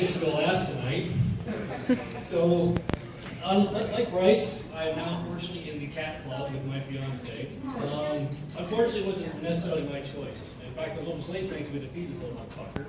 guess we'll ask tonight. So, like Bryce, I am now unfortunately in the cat club with my fiance. Unfortunately, it wasn't necessarily my choice. In fact, I was almost late tonight to feed this little motherfucker.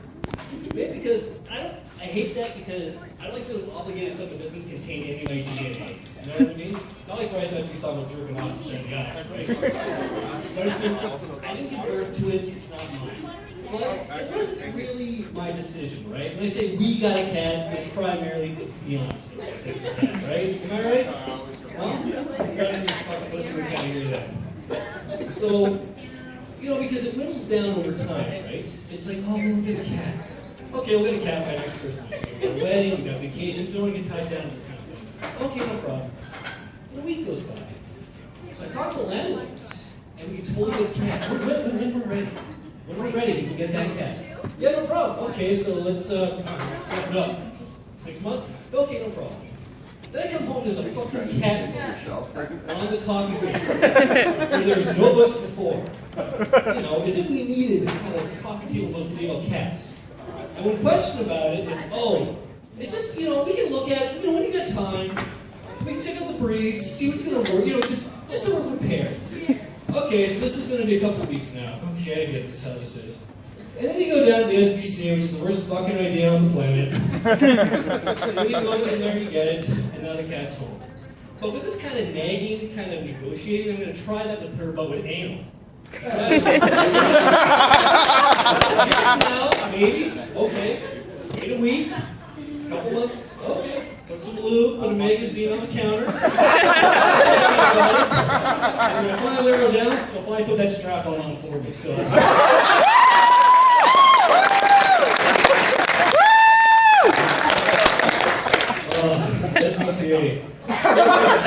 Maybe because I hate that because I don't like feeling obligated to something that doesn't contain any identity. You know what I mean? Not like Bryce, I think he's talking about jerking off and staring in the eyes, right? But I didn't give birth to it, it's not mine. Plus, it wasn't really my decision, right? When I say we got a cat, it's primarily the fiance that takes the cat, right? Am I right? Well, let's see if we can hear that. So, you know, because it whittles down over time, right? It's like, oh, we'll get a cat. Okay, we'll get a cat by next Christmas. We got a wedding, we got vacations, we don't want to get tied down to this kind of thing. Okay, no problem. And a week goes by. So I talked to landlords, and we totally get a cat. When we're ready. When we're ready, we can get that cat. Yeah, no problem. Okay, so let's look it up. 6 months? Okay, no problem. Then I come home, there's a fucking cat on the coffee table. Where there's no books before. You know, as if we needed a kind of coffee table book today about cats. And when questioned about it, it's just, you know, we can look at it, you know, when you got time, we can check out the breeds, see what's going to work, you know, just so we're prepared. Okay, so this is going to be a couple of weeks now. Okay, I get this, how this is. And then you go down to the SPCA, which is the worst fucking idea on the planet. And then you go in there, you get it, and now the cat's home. But with this kind of nagging, kind of negotiating, I'm going to try that with her, but with anal. So maybe, okay, wait a week, a couple months, okay. Put some lube, put a magazine on the counter. And when I finally wear her down, she'll finally put that strap on for me. So. SPCA.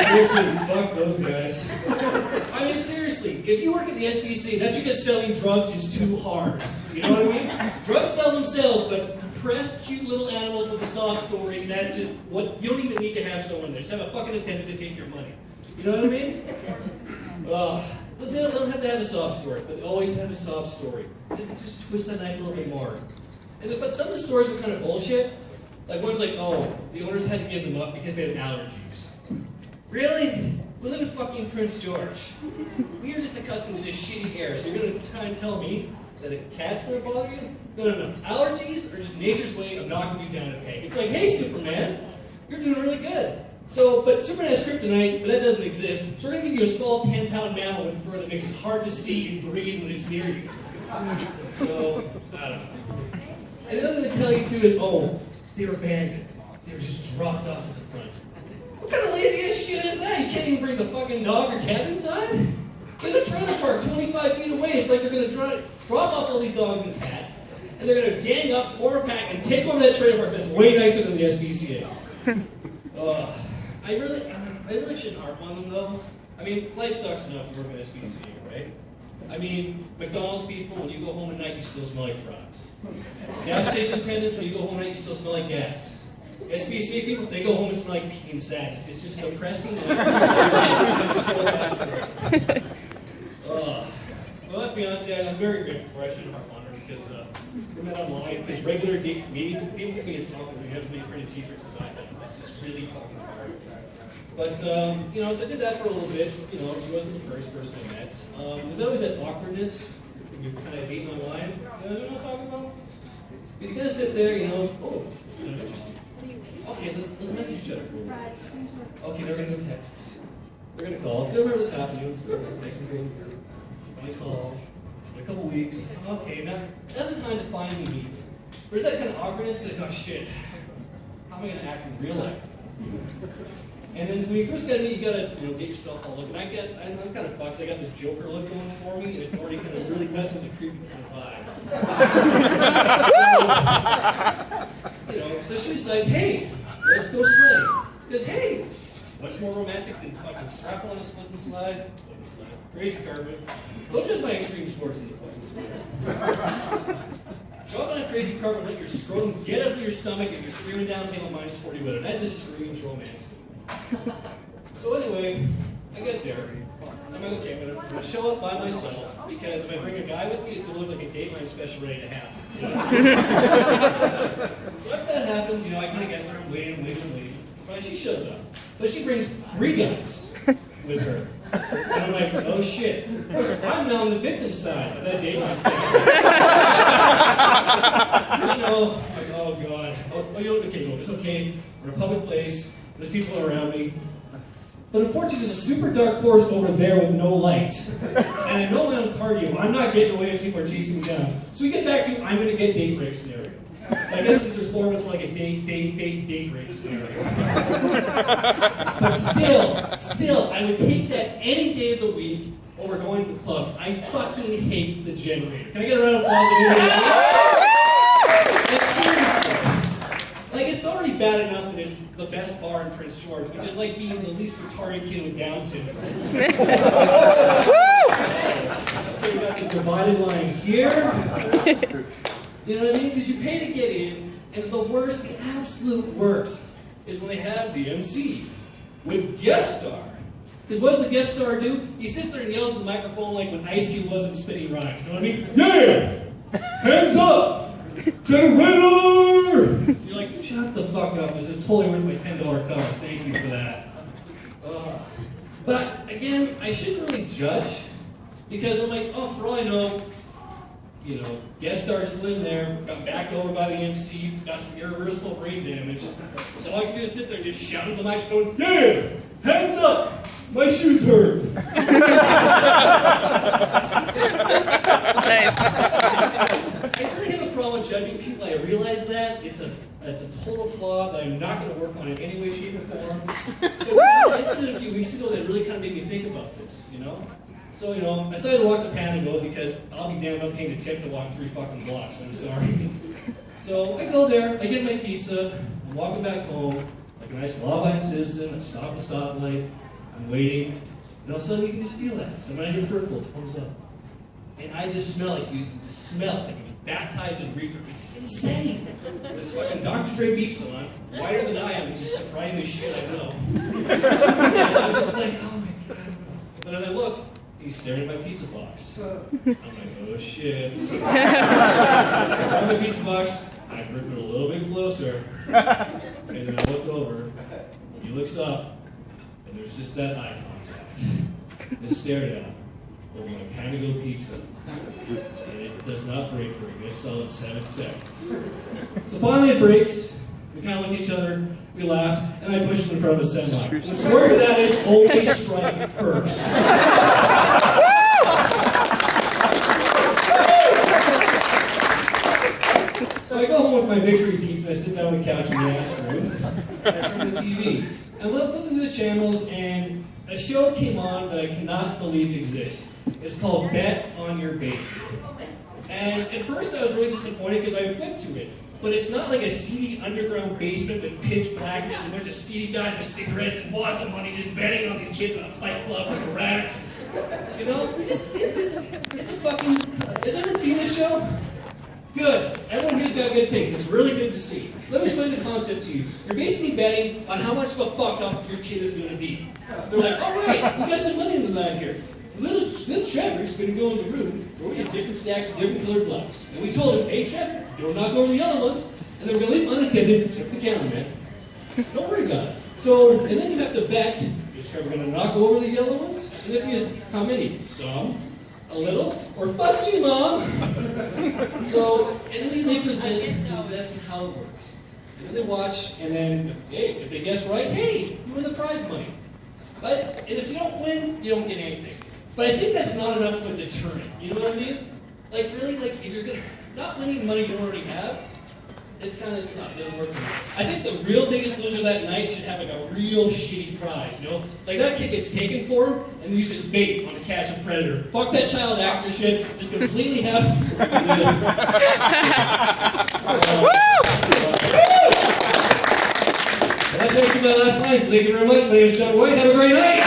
Seriously, fuck those guys. I mean, seriously, if you work at the SPCA, that's because selling drugs is too hard. You know what I mean? Drugs sell themselves, but depressed, cute little animals with a sob story, that's just what, you don't even need to have someone there. Just have a fucking attendant to take your money. You know what I mean? They don't have to have a sob story, but they always have a sob story. Just twist that knife a little bit more. But some of the stories are kind of bullshit. Like one's like, oh, the owners had to give them up because they had allergies. Really? We live in fucking Prince George. We are just accustomed to just shitty air, so you're going to try and tell me that a cat's going to bother you? No. Allergies are just nature's way of knocking you down a peg. It's like, hey, Superman, you're doing really good. So, but Superman has kryptonite, but that doesn't exist. So we're going to give you a small 10-pound mammal with fur that makes it hard to see and breathe when it's near you. So, I don't know. And the other thing they tell you, too, is, oh, they were abandoned. They were just dropped off at the front. What kind of lazy-ass shit is that? You can't even bring the fucking dog or cat inside? There's a trailer park 25 feet away. It's like they're going to drop off all these dogs and cats, and they're going to gang up, form a pack, and take over that trailer park that's way nicer than the SPCA. I really shouldn't harp on them, though. I mean, life sucks enough to work at SPCA, right? I mean, McDonald's people, when you go home at night, you still smell like fries. Gas station attendants, when you go home at night, you still smell like gas. SPCA people, they go home and smell like pee and sadness. It's just depressing and it's so bad for them. Well, my fiance, I'm very grateful for her. I shouldn't harp on her because we met online. Because regular meeting people think it's talking to me. Has many printed t-shirts as I have. It's just really fucking hard. But, you know, so I did that for a little bit. You know, she wasn't the first person I met. There's always that awkwardness when you're kind of dating online. You know what I'm talking about? Because you gotta sit there, you know, oh, this is kind of interesting. Okay, let's message each other for a little bit. Okay, they're gonna go text. They're gonna call. Do you remember this happened? It's nice and good. I call. In a couple weeks. Okay, now that's the time to finally meet. There's that kind of awkwardness, like, oh shit, how am I gonna act in real life? And then when you first gotta meet, you gotta get yourself all looking. I'm kind of fucked. So I got this Joker look going for me, and it's already kind of really messing with the creepy kind of vibe. So she decides, hey, let's go sledding. Because hey, what's more romantic than fucking strap on a slip and slide? Crazy carpet. Don't judge my extreme sports in the fucking slide. Jump on a crazy carpet, let your scrotum get up to your stomach, and you're screaming downhill minus 40 with it. That just screams romance. So anyway, I get there. I'm like, okay, I'm gonna show up by myself, because if I bring a guy with me, it's gonna look like a Dateline special ready to happen. You know? So after that happens, you know, I kind of get there, I'm waiting. Finally, she shows up. But she brings 3 guys with her. And I'm like, oh shit. I'm now on the victim side of that Dateline special. You know, like, oh god. Oh, you know, okay, no, it's okay. We're in a public place. There's people around me. But unfortunately, there's a super dark forest over there with no light. And I know my own cardio. I'm not getting away if people are chasing me down. So we get back to, I'm going to get date rape scenario. I guess since there's 4 of us, we're like a date rape scenario. But still, I would take that any day of the week over going to the clubs. I fucking hate the generator. Can I get a round of applause? Like, seriously. Like, it's already bad enough that it's the best bar in Prince George, which is like being the least retarded kid with Down syndrome. Okay, we got the divided line here. You know what I mean? Because you pay to get in, and the worst, the absolute worst, is when they have the MC with guest star. Because what does the guest star do? He sits there and yells at the microphone like when Ice Cube wasn't spitting rhymes. You know what I mean? Yeah! Hands up! Generator! You're like, shut the fuck up. This is totally worth my $10 cover. Thank you for that. But again, I shouldn't really judge. Because I'm like, oh, for all I know, you know, guest star Slim there, got backed over by the MC, got some irreversible brain damage. So all I can do is sit there and just shout at the microphone, yeah! Hands up! My shoes hurt! Nice. I really have a problem with judging people. I realize that. It's a total flaw that I'm not going to work on in any way, shape, or form. There was an incident a few weeks ago that really kind of made me think about this, you know? So, you know, I decided to walk the Panhandle because I'll be damned if I'm paying a tip to walk 3 fucking blocks. I'm sorry. So I go there, I get my pizza, I'm walking back home, like a nice law-abiding citizen, I stop at the stoplight, I'm waiting, and all of a sudden you can just feel that. Somebody in your peripheral comes up. And I just smell like you've been baptized in reefer. It's insane. This fucking Dr. Dre beats on, whiter than I am, which is surprisingly shit, I know. And I'm just like, oh my god. But then I look, he's staring at my pizza box. I'm like, oh shit. So I grab my pizza box, I grip it a little bit closer, and then I look over, he looks up, and there's just that eye contact. Just stared at him over my Panhandle pizza. And it does not break for a good solid 7 seconds. So finally it breaks. We kind of look at each other, we laughed, and I pushed him in front of a semi. And the story for that is always strike first. So I go home with my victory pizza, I sit down on the couch in the ass groove, and I turn on the TV. And I'm flipping through the channels, and a show came on that I cannot believe exists. It's called Bet on Your Baby. And at first I was really disappointed because I flipped to it. But it's not like a seedy underground basement with pitch blackness and they're just seedy guys with cigarettes and lots of money just betting on these kids in a fight club with a rack. You know, it's a fucking... Has anyone seen this show? Good. Everyone here's got good taste. It's really good to see. Let me explain the concept to you. You're basically betting on how much of a fuck up your kid is going to be. They're like, all right, we got some money in the line here. Little Trevor's going to go in the room where we have different stacks of different colored blocks. And we told him, hey Trevor, don't knock over the other ones. And then we're going to leave unattended, except for the cameraman. Don't worry about it. So, and then you have to bet, is Trevor going to knock over the yellow ones? And if he is, how many? Some, a little, or fuck you, Mom! So, and then they present, that's how it works. And then they watch, and then, hey, if they guess right, hey, you win the prize money. But, and if you don't win, you don't get anything. But I think that's not enough of a deterrent. You know what I mean? Like, really, like, if you're not winning money you already have, it's kind of, no, it doesn't work for me. I think the real biggest loser that night should have, like, a real shitty prize, you know? Like, that kid gets taken for him, and use his bait on to catch a predator. Fuck that child actor shit. Just completely have... That's actually my last line, so thank you very much. My name is John White. Have a great night!